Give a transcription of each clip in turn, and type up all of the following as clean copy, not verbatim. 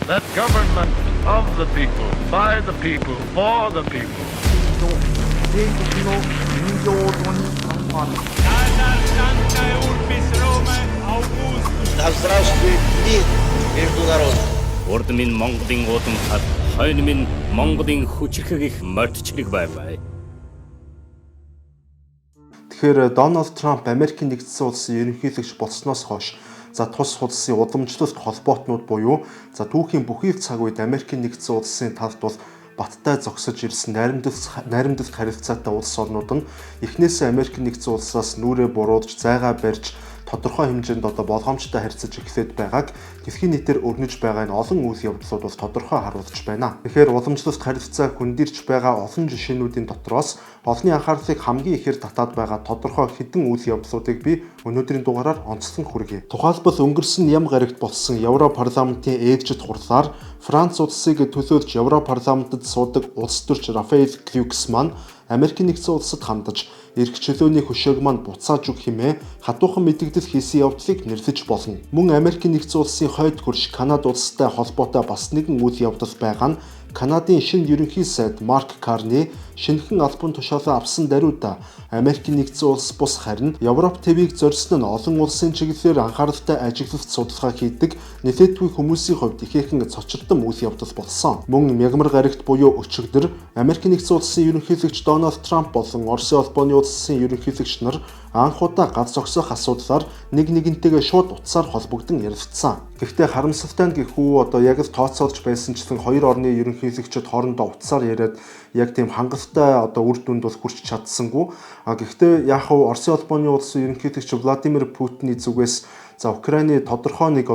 that government of the people, by the people, for the people. Да здравствует мир между народами. Урд минь Монголын уудам хад, хойно минь Монголын хүчрхэг их мордчлог байваа. Тэгэхээр Дональд Трамп Америкийн нэгдсэн улсын ерөнхийлөгч болсноос хойш тус улсын уламжлалт холбоотнууд буюу түүхийн бүхий цаг үед Америкийн нэгдсэн улсын талд бол баттай зогсож ирсэн найрамдах харилцаатай улс орнууд нь эхнээсээ Америкийн нэгдсэн улсаас нүрээ буруулж зайгаа барьж тодорхой хэмжээнд болгоомжтой харьцаж эхлээд байгааг дэлхийн нийтээр өрнөж байгаа энэ олон үйл явдлууд бол тодорхой харуулж байна. Тэгэхээр уламжлалт харилцаа хөндөрч байгаа олон жишээнүүдийн дотроос олонний анхаарлыг хамгийн ихээр татаад байгаа тодорхой хэдэн үйл явдлуудыг би өнөөдрийн дугаараар онцлон хүргэе. Тухайлбал өнгөрсөн ям гарагт болсон Европ парламентын ээлжид хурлаар Франц улсыг төлөөлж Европ парламентод суудаг улс төрч Рафаэль Глюксман Америкийн нэгдсэн улсад хандаж эрх чөлөөний хөшөөг манд буцааж өгөх хэмээн хатуухан мэдэгдэл хийсэн явдлыг нэрлэж болно. Мөн Америкийн нэгдсэн улсын хойд хөрш Канада улстай холбоотой бас нэгэн үйл явдал байгаа нь Канадын шинэ ерөнхий сайд Марк Карни шинэхэн албан тушаалаа авсан даруйда Америкийн нэгдсэн улс бус харин Европ ТВ-г зорьсон нь олон улсын чиглэлээр анхааралтай ажиглалт судалгаа хийдэг нэлээдгүй хүмүүсийн хувьд ихээхэн цочирдсан үйл явдал болсон. Мөн мягмар гарагт буюу өчигдөр Америкийн нэгдсэн улсын ерөнхийлөгч Дональд Трамп болон Оросын улбаны улсын ерөнхийлөгч нар анх удаа гац зогсох асуудлаар нэгнтэйгээ шууд утсаар холбогдсон ярилцсан. Гэхдээ харамсалтай нь гэхүү яг л тооцоолж байсанчлан хоёр орны ерөнхийлөгчид хоорондоо утсаар яриад яг тийм хангалттай үр дүнд бол хүрч чадсангүй. Гэхдээ яг нь Оросын улбаны улсын ерөнхийлөгч Владимир Путиний зүгээс Украины тодорхой нэг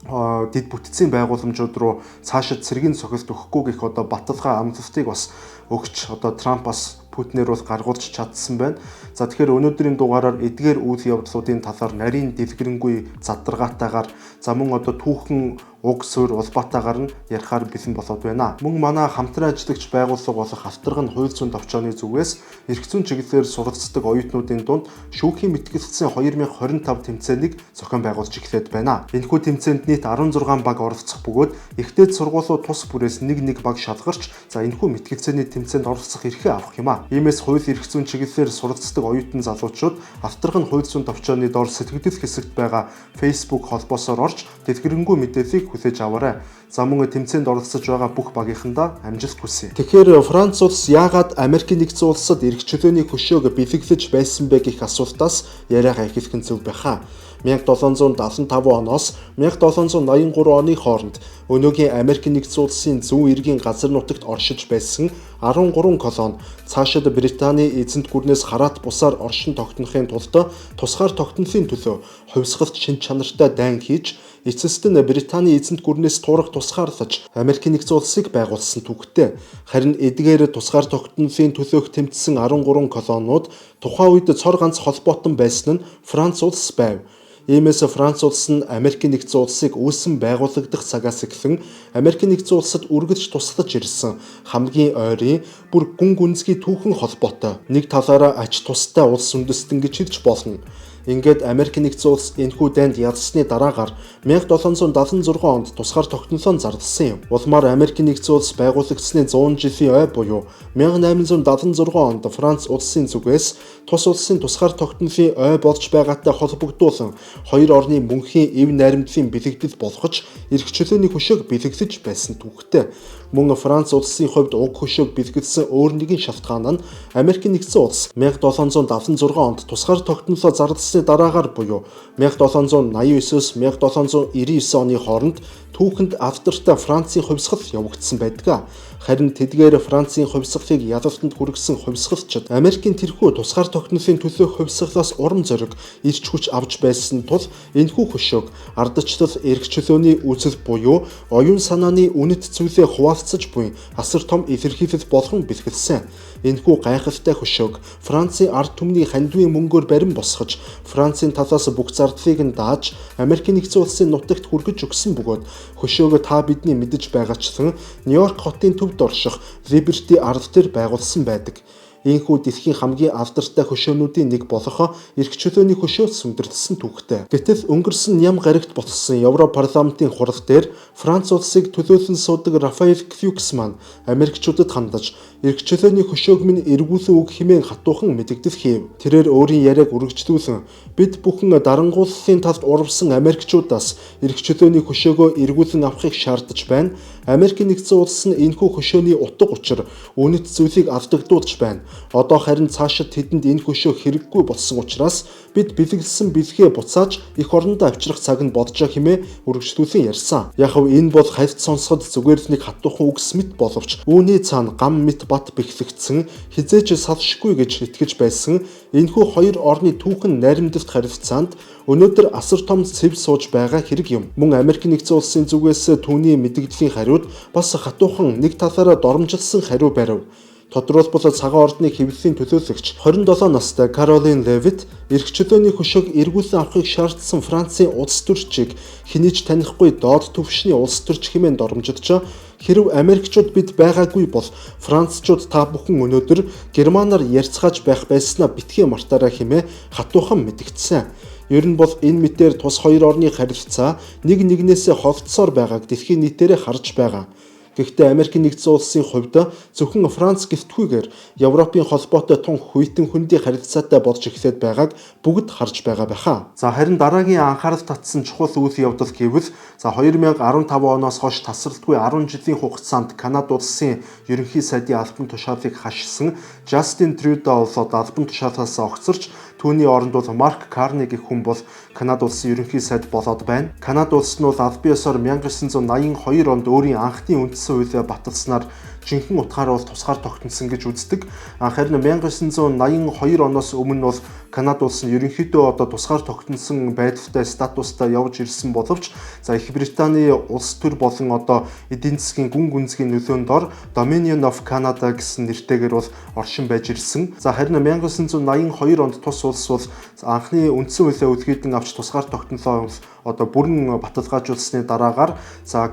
дэд бүтцийн байгууламжууд руу цаашид цэргийн цохилт өгөхгүй гэх баталгаа амлалтыг бас өгч Трампаас Путинээр бол гаргуулж чадсан байна. Тэгэхээр өнөөдрийн дугаараар эдгээр үйл явдлуудын талаар нарийн дэлгэрэнгүй задаргаатайгаар мөн түүхэн уг суурь улбаатайгаар нь ярихаар бэлэн болоод байна. Мөн манай хамтран ажиллагч байгууллага болох Авторгын хууль зүйн товчооны зүгээс эрх зүйн чиглэлээр суралцдаг оюутнуудын дунд шүүхийн мэтгэлцсэн 2025 тэмцээнийг зохион байгуулж эхлээд байна. Энэхүү тэмцээнд нийт 16 баг оролцох бөгөөд ихтэй сургуулиуд тус бүрээс нэг баг шалгарч энэхүү мэтгэлцээний тэмцээнд оролцох эрхээ авах юм а. Иймээс хууль эрх зүйн чиглэлээр суралцдаг оюутан залуучууд Авторгын хууль зүйн товчооны дор сэтгэгдэл хэсэгт байгаа Facebook холбоосоор орж дэлгэрэнгүй мэдээллийг хүлээж аваарай. Мөн тэмцээнд оролцож байгаа бүх багийнхандаа амжилт хүсье. Тэгэхээр Франц улс яагаад Америкийн нэгдсэн улсад эрх чөлөөний хөшөөг бэлэглэж байсан бэ гэх асуултаас яриагаа эхлэх нь зөв байхаа. 1775 оноос 1783 оны хооронд өнөөгийн Америкийн нэгдсэн улсын зүүн эргийн газар нутагт оршиж байсан 13 колони цаашид Британий эзэнт гүрнээс хараат бусаар оршин тогтнохын тулд тусгаар тогтнолын төлөө хувьсгалт шин чанартай дайн хийж эцэст нь Британий эзэнт гүрнээс туурах тусгаарлаж Америкийн нэгдсэн улсыг байгуулсан түүхтэй. Харин эдгээр тусгаар тогтнолын төлөөх тэмцсэн 13 колониуд тухайн үед цор ганц холбоотон байсан нь Франц улс байв. Иймээс Франц улс нь Америкийн нэгдсэн улсыг үүсэн байгуулагдах цагаас эхлэн Америкийн нэгдсэн улсад үргэлж туслаж ирсэн хамгийн ойрын бүр гүн гүнзгий түүхэн холбоотой нэг талаараа ач тустай улс үндэстэн гэж хэлж болно. Ингээд Америкийн нэгдсэн улс энэхүү дайнд ялсны дараагаар 1776 онд тусгаар тогтнолоо зарласан юм. Улмаар Америкийн нэгдсэн улс байгуулагдсны 100 жилийн ой буюу 1876 онд Франц улсын зүгээс тус улсын тусгаар тогтнолын ой болж байгаатай холбогдуулан хоёр орны мөнхийн эв найрамдлын бэлэгдэл болгож эрх чөлөөний хөшөөг бэлэглэж байсан түүхтэй. Мөн Франц улсын хувьд уг хөшөөг бэлгэлсэн өөр нэгэн шалтгаан нь Америкийн нэгдсэн улс 1776 онд тусгаар тогтнолоо зарласны дараагаар буюу 1789-с 1799 оны хооронд түүхэнд автортай Францын хувьсгал явагдсан байдаг. Харин тэдгээр Францын хувьсгалыг ялалтанд хүргэсэн хувьсгалчид Америкийн тэрхүү тусгаар тогтнолын төлөөх хувьсгалаас урам зориг ирч хүч авч байсан тул энэхүү хөшөөг ардчлал эрх чөлөөний үзэл буюу оюун санааны үнэт зүйлээ хуваалцаж буй асар том илэрхийлэл болгон бэлгэлсэн. Энэхүү гайхалтай хөшөөг Францын ард түмний хандивын мөнгөөр барин босгож Францын талаас бүх зардлыг нь дааж Америкийн нэгдсэн улсын нутагт хүргэж өгсөн бөгөөд хөшөөг та бидний мэдэж байгаачлан Нью-Йорк хотын төвд орших Liberty арал дээр байгуулсан байдаг. Ийхүү дэлхийн хамгийн алдартай хөшөөнүүдийн нэг болох эрх чөлөөний хөшөөс сүмдэрдсэн түүхтэй. Гэтэл өнгөрсөн ням гарагт ботсон Европ парламентын хурал дээр Франц улсыг төлөөлөн суудаг Рафаэль Квюксман Америкчуудад хандаж эрх чөлөөний хөшөөг минь эргүүлэн үг хэмээн хатуухан мэдэгдэл хийв. Тэрээр өөрийн яриаг үргэлжлүүлэн бид бүхэн дарангууллын талд урвсан Америкчуудаас эрх чөлөөний хөшөөгөө эргүүлэн авахыг шаардаж байна. Америк нэгдсэн улс нь энэхүү хөшөөний утга учир үнэт зүйлийг алдагдуулж байна. Одоо харин цаашид тэдэнд энэ хөшөө хэрэггүй болсон учраас бид бэлгэлсэн бэлгээ буцааж эх орондоо авчрах цаг нь боджоо хэмээн үргэлжлүүлэн ярьсан. Яг нь энэ бол харьц сонсоход зүгээр л нэг хатуухан үгс мэт боловч үүний цаана гам мэт бат бэхлэгдсэн хизээж салшгүй гэж итгэж байсан энэхүү хоёр орны түүхэн найрамдалт харилцаанд өнөөдөр асар том цэв сууж байгаа хэрэг юм. Мөн Америк нэгдсэн улсын зүгээс түүний мэдэгдлийн хариуд бас хатуухан нэг талаараа доромжилсан хариу барив. Тодорхойлбол цагаан ордны хэвлэлийн төлөөлөгч 27 настай Каролин Левит эрх чөлөөний хөшөөг эргүүлэн авахыг шаардсан Францын улс төрчийг хинийч танихгүй доод түвшний улс төрч хэмээн доромжидж хэрв Америкчууд бид байгаагүй бол Францчууд та бүхэн өнөөдөр Германаар ярьцгааж байх байснаа битгий мартаарай хэмээн хатуухан мэдгдсэн. Ер нь бол энэ мэтээр тус хоёр орны харилцаа нэг нэгнээсээ холдсоор байгааг дэлхийн нийтээрээ харж байгаа. Гэхдээ Америк нэгдсэн улсын хувьд зөвхөн Франц гэлтгүйгээр Европын холбоотой тун хүйтэн хөндий харилцаатай болж эхлээд байгааг бүгд харж байгаа байхаа. За харин дараагийн анхаарал татсан чухал үйл явдал гэвэл 2015 оноос хойш тасралтгүй 10 жилийн хугацаанд Канада улсын ерөнхий сайдын албан тушаалыг хашсан Жастин Трюдо болоод албан тушаалаас огцорч түүний оронд бол Марк Карни гэх хүн бол Канада улсын ерөнхий сайд болоод байна. Канада улс нь бол аль биесээр 1982 онд өөрийн анхны үндсэн хуулиа баталснаар жинхэнэ утгаараа бол тусгаар тогтносон гэж үздэг. Харин 1982 оноос өмнө бол Канада улс нь ерөнхийдөө одоо тусгаар тогтносон байдалтай статустай явж ирсэн боловч Их Британий улс төр болон одоо эдийн засгийн гүн гүнзгий нөлөөнд ор Dominion of Canada гэсэн нэртэйгээр бол оршин байж ирсэн. Харин 1982 онд тус улс бол анхны үндсэн хуулиа үлгэдэн авч тусгаар тогтнолоо одоо бүрэн баталгаажуулсны дараагаар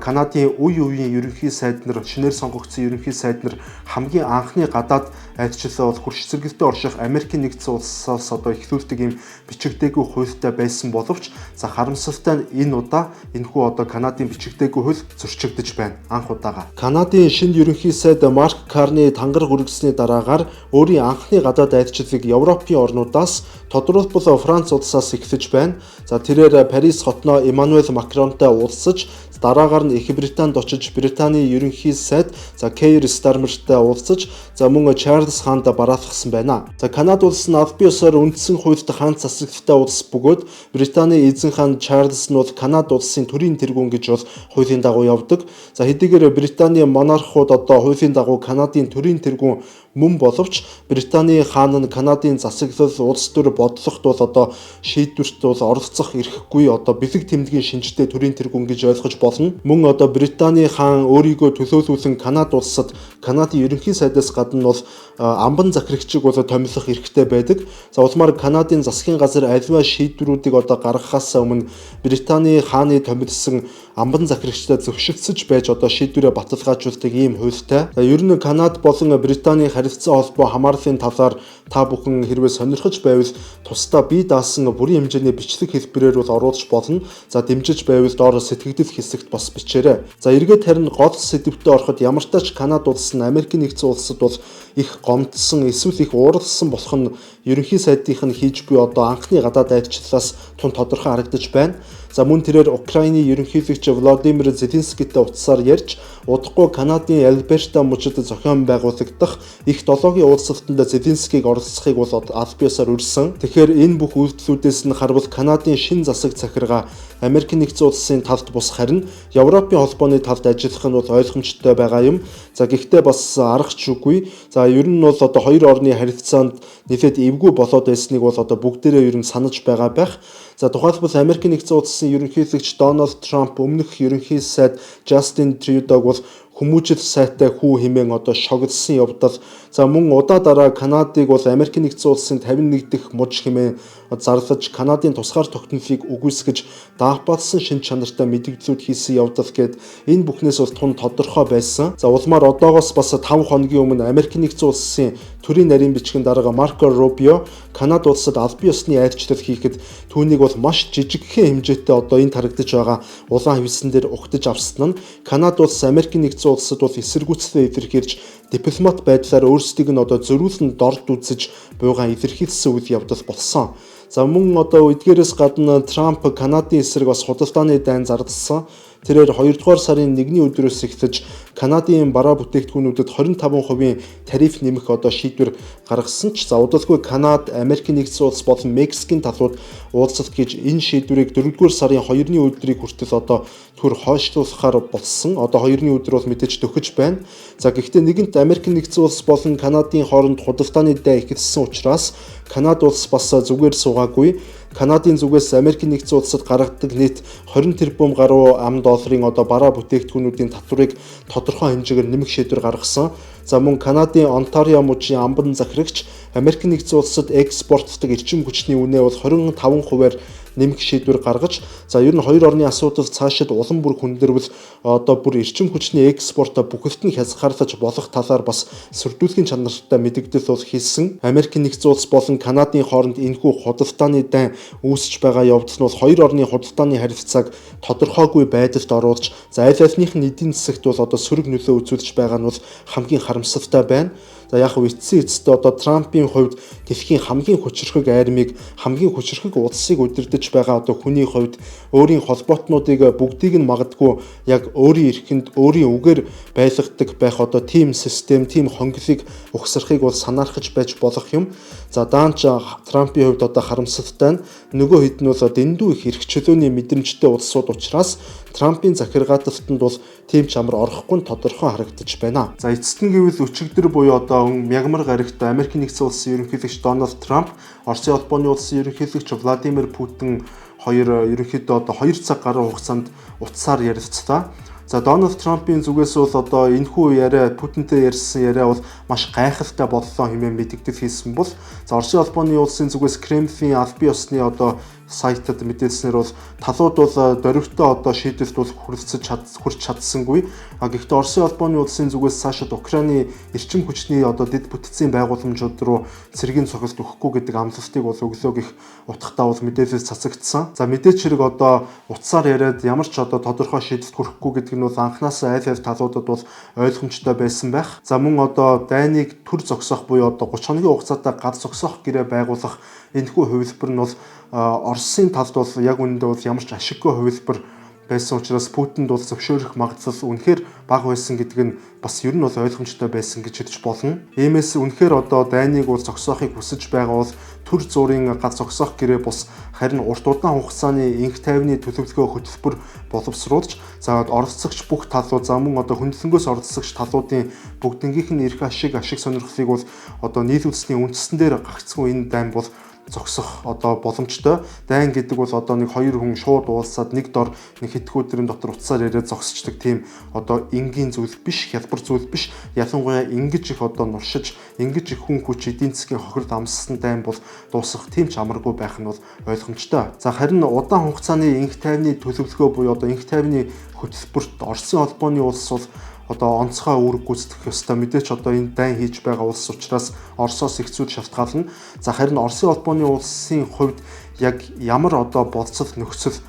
Канадын үе үеийн ерөнхий сайд нар шинээр сонгогдсон ерөнхий сайд нар хамгийн анхны гадаад айлчлал бол хурц цэргэлтэд орших Америк нэгдсэн улсаас одоо эхлүүлдэг юм бичигдээгүй хуультай байсан боловч харамсалтай нь энэ удаа энэхүү одоо Канадын бичигдээгүй хууль зөрчигдөж байна анх удаага. Канадын шинэ ерөнхий сайд Марк Карни тангар хүргэсний дараагаар өөрийн анхны гадаад айлчлалыг Европын орнуудаас тодорхойлбол Франц улсаас эхлэж байна. Тэрээр Парис хотноо Эммануэль Макронтой уулзаж дараагаар нь Их Британд очиж Британий ерөнхий сайд Кейр Стармертай уулзаж мөн Чарльз хаанд бараалгасан байна. Канада улс нь аль биесээр үндсэн хуульд хаан засагтай улс бөгөөд Британий эзэн хаан Чарльз нь бол Канада улсын төрийн тэргүүн гэж бол хуулийн дагуу явдаг. Хэдийгээр Британий монархууд одоо хуулийн дагуу Канадын төрийн тэргүүн мөн боловч Британий хаан нь Канадын засаглал улс төр бодлогот бол одоо шийдвэрт бол оролцох эрхгүй одоо бэлэг тэмдгийн шинжтэй төрийн тэргүүн гэж ойлгож болно. Мөн одоо Британий хаан өөрийгөө төлөөлүүлэн Канада улсад Канадын ерөнхий сайдаас гадна бол амбан захирагчийг бол томилох эрхтэй байдаг. Улмаар Канадын засгийн газар аливаа шийдвэрүүдийг одоо гаргахаас өмнө Британий хааны томилсон амбан захирагчтай зөвшөлдсөж байж одоо шийдвэрээ баталгаажуулдаг ийм хуультай. Ер нь Канада болон Британий харилцаа холбоо хамаарлын талаар та бүхэн хэрвээ сонирхож байвал тусдаа бие даасан бүрийн хэмжээний бичлэг хэлбэрээр бол оруулж болно. Дэмжиж байвал доор сэтгэгдэл хэсэгт бас бичээрэй. Эргээд харин гол сэдвтэ ороход ямар ч тач Канада улс нь Америк нэгдсэн улсад бол их гомдсон эсвэл их ууралсан болох нь ерөнхий сайдынх нь хийж буй одоо анхны гадаад айлчлалаас тун тодорхой харагдаж байна. Мөн тэрээр Украины ерөнхийлөгч Владимир Зеленскийтэй утсаар ярьж удахгүй Канадын Альберта мужид зохион байгуулагдах их 7-гийн уулзалтанд Зеленскийг оролцохыг бол аль биесээр урьсан. Тэгэхээр энэ бүх үйлдэлүүдээс нь харвал Канадын шин засаг захиргаа Америк нэгдсэн улсын талд бус харин Европын холбооны талд ажиллах нь бол ойлгомжтой байгаа юм. Гэхдээ бас аргач үгүй. Ер нь бол одоо хоёр орны харилцаанд нэлээд эвгүй болоод байсныг бол одоо бүгдээрээ ер нь санаж байгаа байх. Тухайлбал Америк нэгдсэн улсын ерөнхийлөгч Дональд Трамп өмнөх ерөнхий сайд Жастин Трюдог бол хүмүүжил сайтай хүү хэмээн одоо шогдсон явдал. За мөн удаа дараа Канадыг бол Америк нэгдсэн улсын 51 дахь муж хэмээн зарлаж Канадын тусгаар тогтнолыг үгүйсгэж даапалсан шин чанартай мэдээлэлүүд хийсэн явдал гээд энэ бүхнээс бол тун тодорхой байсан. За улмаар одоогоос бас 5 хоногийн өмнө Америк нэгдсэн улсын төрийн нарийн бичгийн дарга Марко Рубио Канада улсад албан ёсны айрчлал хийхэд түүнийг бол маш жижигхэн хэмжээтэй одоо энд харагдаж байгаа улаан хивсэн дээр угтаж авсан нь Канада улс Америк нэгдсэн улсад бол эсэргүүцлээ илэрхийлж дипломат байдлаар өөрсдийг нь одоо зөрүүлэн дорд үзэж буйгаа илэрхийлсэн үйл явдал болсон. За мөн одоо эдгээрээс гадна Трамп Канадын эсрэг бас худалдааны дайн зарласан. Тэрээр 2 дугаар сарын 1-ний өдрөөс эхэлж Канадын бараа бүтээгдэхүүнүүдэд 25% тариф нэмэх одоо шийдвэр гаргасан ч за удалгүй Канада, Америк нэгдсэн улс болон Мексикийн талууд уулзалт гэж энэ шийдвэрийг 4 дугаар сарын 2-ны өдрийг хүртэл одоо түр хойшлуулахаар болсон. Одоо 2-ны өдөр бол мэдээж төгөж байна. За гэхдээ нэгэнт Америк нэгдсэн улс болон Канадын хооронд худалдааны дайн эхэлсэн учраас Канада улс бас зүгээр суугаагүй. Канадын зүгээс Америк нэгдсэн улсад гаргадаг нийт 20 тэрбум гаруй $, одоо бараа бүтээгдэхүүнүүдийн татварыг тодорхой хэмжээгээр нэмэх шийдвэр гаргасан. За мөн Канадын Онтарио мужийн амбан захирагч Америк нэгдсэн улсад экспортлдог эрчим хүчний үнэ бол 25%-аар нэмэх шийдвэр гаргаж за ер нь хоёр орны асуудал цаашид улам бүр хүндэрвэл одоо бүр эрчим хүчний экспорт бүхэлд нь хязгаарлаж болох талаар бас сөрдүүлгийн чанартай мэдээлэл бол хийсэн. Америк нэгдсэн улс болон Канадын хооронд энэхүү худалдааны дайн үүсэж байгаа явдал нь бол хоёр орны худалдааны харилцааг тодорхойгүй байдалд оруулж за аль альнийх нь эдийн засагт бол одоо сөрөг нөлөө үзүүлж байгаа нь бол хамгийн харамсалтай байна. За яг эцсийн эцэстээ одоо Трампын хувьд дэлхийн хамгийн хүчирхэг армийг хамгийн хүчирхэг улсыг удирдах байгаа одоо хүний хувьд өөрийн холбоотнуудыг бүгдийг нь магадгүй яг өөрийн эрхэнд өөрийн үгээр байлгадаг байх одоо тим систем, тим хонглыг угсрахыг бол санаархаж байж болох юм. За даанч Трампын хувьд одоо харамсалтай нь нөгөө хэд нь бол дэндүү их эрх чөлөөний мэдрэмжтэй улсууд учраас Трампын захиргааталтанд бол тийм ч амар орохгүй нь тодорхой харагдаж байна. За эцэст нь гэвэл өчигдөр буюу одоо мягмар гарагт Америк нэгдсэн улсын ерөнхийлөгч Дональд Трамп, Оросын улбаны улсын ерөнхийлөгч Владимир Путин хоёр ерөнхийдөө одоо 2 цаг гаруй хугацаанд утсаар ярилцлаа. За Дональд Трампын зүгээс бол одоо энэхүү яриа Путинтэй ярьсан яриа бол маш гайхалтай боллоо хэмээн мэдээлэл хийсэн бол за Оросын улбаны улсын зүгээс Кремлийн албан ёсны одоо сайтад мэдээлснээр бол талууд бол дөрвөлтөө одоо шийдэлд бол хүрч чадсангүй. Гэхдээ Оросын улбаны улсын зүгээс цаашид Украины эрчим хүчний одоо дэд бүтцийн байгууламжууд руу цэргийн цохилт өгөхгүй гэдэг амлалтыг бол өглөө гих утгатай бол мэдээлэл цацагдсан. За мэдээч хэрэг одоо утсаар яриад ямар ч одоо тодорхой шийдэлд хүрэхгүй гэдэг нь бол анханасаа аль аль талуудад бол ойлгомжтой байсан байх. За мөн одоо дайныг төр зогсоох буюу одоо 30 хоногийн хугацаатай гад зогсоох гэрээ байгуулах энэхүү хувилбар нь бол Оросын талд бол яг үүндээ бол ямар ч ашиггүй хувилбар байсан учраас Путинд бол зөвшөөрөх магадлал үнэхээр бага байсан гэдэг нь бас ер нь бол ойлгомжтой байсан гэж хэлж болно. Иймээс үнэхээр одоо дайныг бол зогсоохыг хүсэж байгаа бол төр зуурын гад зогсоох гэрээ бус харин урт удаан хугацааны инх тайвны төлөвлөгөө хөтөлбөр боловсруулж за оролцогч бүх талууд за мөн одоо хөндлөнгөөс оролцогч талуудын бүгднгийнх нь эрх ашиг сонирхлыг бол одоо нийлүүлсний үндсэн дээр гагцгүй энэ дайн бол зогсох одоо боломжтой. Дайн гэдэг бол одоо нэг хоёр хүн шууд уулзаад нэг дор нэг хэдхэн өдрийн дотор утсаар яриад зогсчдаг тийм одоо энгийн зүйл биш, хялбар зүйл биш. Ялангуяа ингэж их одоо нуршиж, ингэж их хүн хүч эдийн засгийн хохирд амссан дайн бол дуусах тийм ч амаргүй байх нь бол ойлгомжтой. За харин удаан хугацааны инх тайвны төлөвлөгөө буюу одоо инх тайвны хөтөлбөрт Оросын улбаны улс бол одоо онцгой үүрэг гүйцэтгэх ёстой. Мэдээч одоо энэ дайн хийж байгаа улс учраас Оросоос их зүйл шалтгаална. За харин Оросын улбаны улсын хувьд яг ямар одоо болцол нөхцөл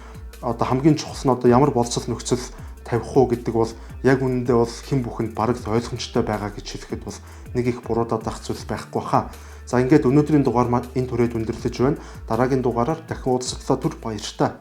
одоо хамгийн чухал нь одоо ямар болцол нөхцөл тавих уу гэдэг бол яг үнэндээ бол хэн бүхэнд бараг ойлгомжтой байгаа гэж хэлэхэд бол нэг их буруудаад ах зүйл байхгүй хаа. За ингээд өнөөдрийн дугаар маань энэ түрээд өндөрлөж байна. Дараагийн дугаараар дахин уулзлаа түр баяртай.